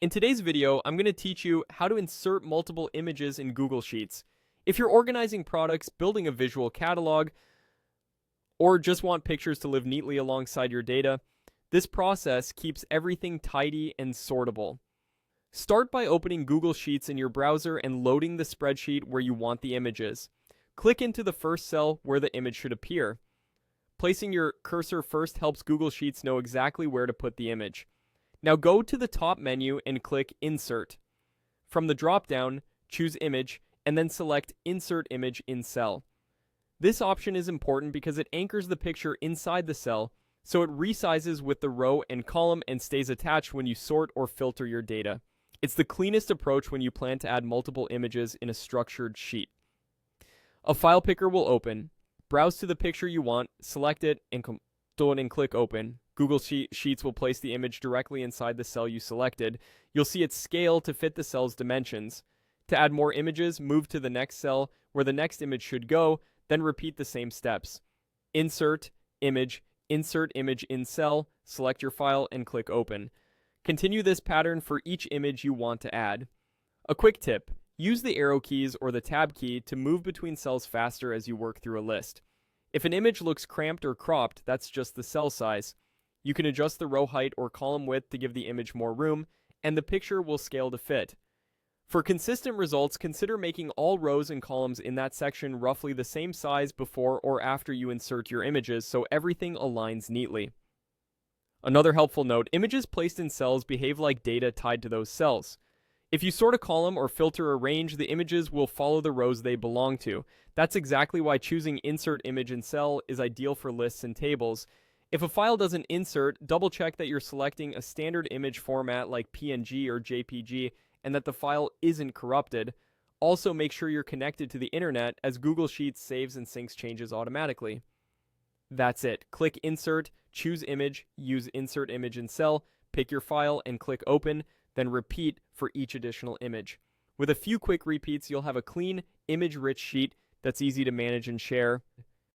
In today's video, I'm going to teach you how to insert multiple images in Google Sheets. If you're organizing products, building a visual catalog, or just want pictures to live neatly alongside your data, this process keeps everything tidy and sortable. Start by opening Google Sheets in your browser and loading the spreadsheet where you want the images. Click into the first cell where the image should appear. Placing your cursor first helps Google Sheets know exactly where to put the image. Now go to the top menu and click Insert. From the drop-down, choose Image, and then select Insert Image in Cell. This option is important because it anchors the picture inside the cell, so it resizes with the row and column and stays attached when you sort or filter your data. It's the cleanest approach when you plan to add multiple images in a structured sheet. A file picker will open. Browse to the picture you want, select it, and click Open. Google Sheets will place the image directly inside the cell you selected. You'll see it scale to fit the cell's dimensions. To add more images, move to the next cell where the next image should go, then repeat the same steps. Insert image in cell, select your file, and click Open. Continue this pattern for each image you want to add. A quick tip: use the arrow keys or the tab key to move between cells faster as you work through a list. If an image looks cramped or cropped, that's just the cell size. You can adjust the row height or column width to give the image more room, and the picture will scale to fit. For consistent results, consider making all rows and columns in that section roughly the same size before or after you insert your images so everything aligns neatly. Another helpful note: images placed in cells behave like data tied to those cells. If you sort a column or filter a range, the images will follow the rows they belong to. That's exactly why choosing Insert Image in Cell is ideal for lists and tables. If a file doesn't insert, double check that you're selecting a standard image format like PNG or JPG and that the file isn't corrupted. Also, make sure you're connected to the internet, as Google Sheets saves and syncs changes automatically. That's it. Click Insert, choose Image, use Insert Image in Cell, pick your file, and click Open, then repeat for each additional image. With a few quick repeats, you'll have a clean, image-rich sheet that's easy to manage and share.